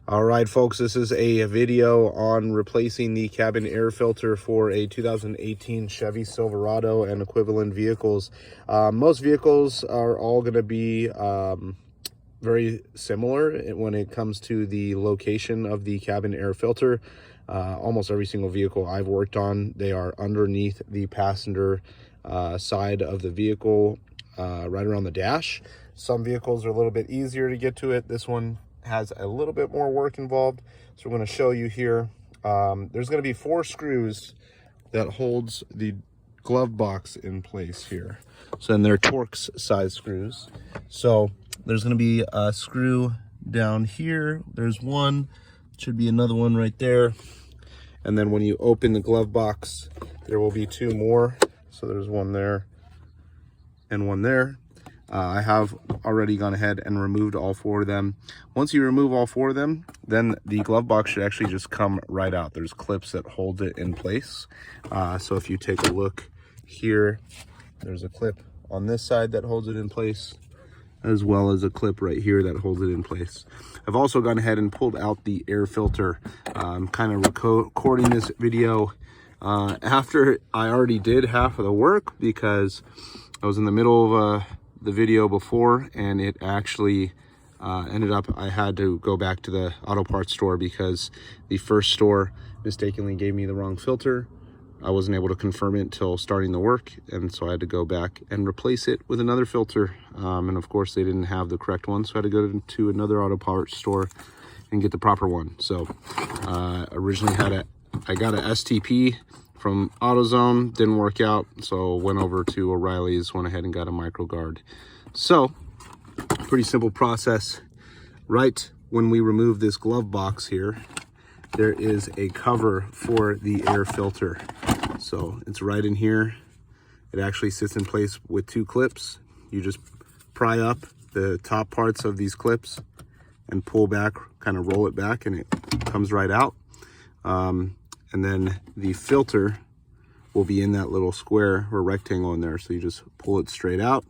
All right, folks, this is a video on replacing the cabin air filter for a 2018 Chevy Silverado and equivalent vehicles. Most vehicles are all going to be very similar when it comes to the location of the cabin air filter. Almost every single vehicle I've worked on, they are underneath the passenger side of the vehicle, right around the dash. Some vehicles are a little bit easier to get to it. This one has a little bit more work involved, so we're going to show you here. There's going to be 4 screws that holds the glove box in place here. So then they're Torx size screws. So there's going to be a screw down here. There's one, should be another one right there. And then when you open the glove box, there will be 2 more. So there's one there and one there. I have already gone ahead and removed all 4 of them. Once you remove all 4 of them, then the glove box should actually just come right out. There's clips that hold it in place. So if you take a look here, there's a clip on this side that holds it in place, as well as a clip right here that holds it in place. I've also gone ahead and pulled out the air filter. I'm kind of recording this video after I already did half of the work, because I was in the middle of the video before, and it actually ended up I had to go back to the auto parts store because the first store mistakenly gave me the wrong filter. I wasn't able to confirm it until starting the work, and so I had to go back and replace it with another filter, and of course they didn't have the correct one, so I had to go to another auto parts store and get the proper one. So originally I got a STP from AutoZone, didn't work out, so went over to O'Reilly's, went ahead and got a micro guard. So pretty simple process. Right when we remove this glove box here, there is a cover for the air filter. So it's right in here. It actually sits in place with 2 clips. You just pry up the top parts of these clips and pull back, kind of roll it back, and it comes right out. And then the filter will be in that little square or rectangle in there. So you just pull it straight out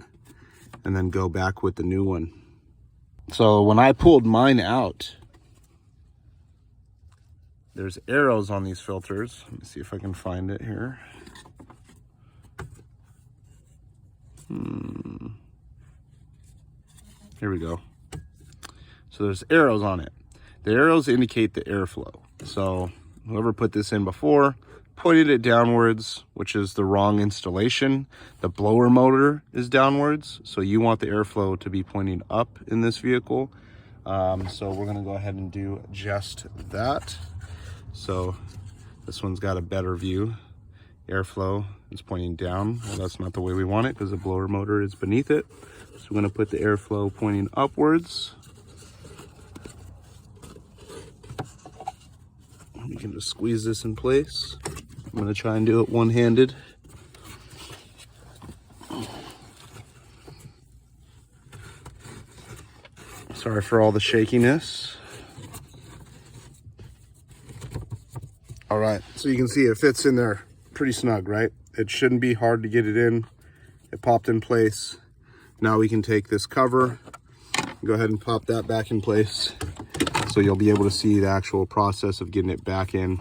and then go back with the new one. So when I pulled mine out, there's arrows on these filters. Let me see if I can find it here. Here we go. So there's arrows on it. The arrows indicate the airflow. So whoever put this in before pointed it downwards, which is the wrong installation. The blower motor is downwards, so you want the airflow to be pointing up in this vehicle. So we're gonna go ahead and do just that. So this one's got a better view. Airflow is pointing down. Well, that's not the way we want it, because the blower motor is beneath it. So we're gonna put the airflow pointing upwards. You can just squeeze this in place. I'm gonna try and do it one-handed. Sorry for all the shakiness. All right, so you can see it fits in there pretty snug, right? It shouldn't be hard to get it in. It popped in place. Now we can take this cover, go ahead and pop that back in place. So you'll be able to see the actual process of getting it back in.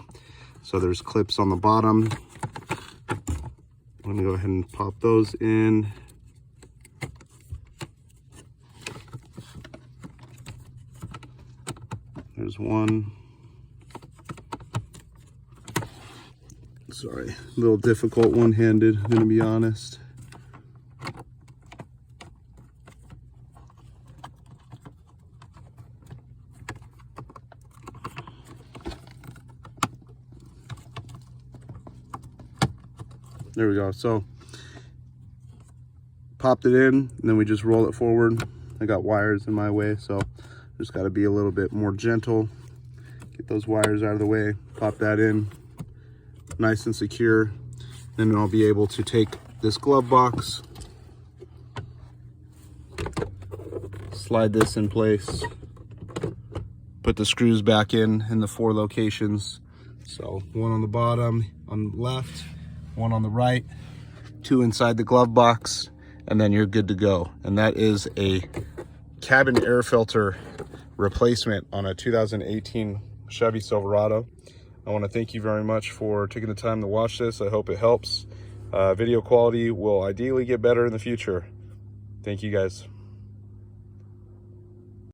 So there's clips on the bottom. I'm gonna go ahead and pop those in. There's one. Sorry, a little difficult one-handed, I'm gonna be honest. There we go. So popped it in, and then we just roll it forward. I got wires in my way, so just got to be a little bit more gentle. Get those wires out of the way, pop that in nice and secure. Then I'll be able to take this glove box, slide this in place, put the screws back in the 4 locations. So one on the bottom, on the left, one on the right, 2 inside the glove box, and then you're good to go. And that is a cabin air filter replacement on a 2018 Chevy Silverado. I want to thank you very much for taking the time to watch this. I hope it helps. Video quality will ideally get better in the future. Thank you guys.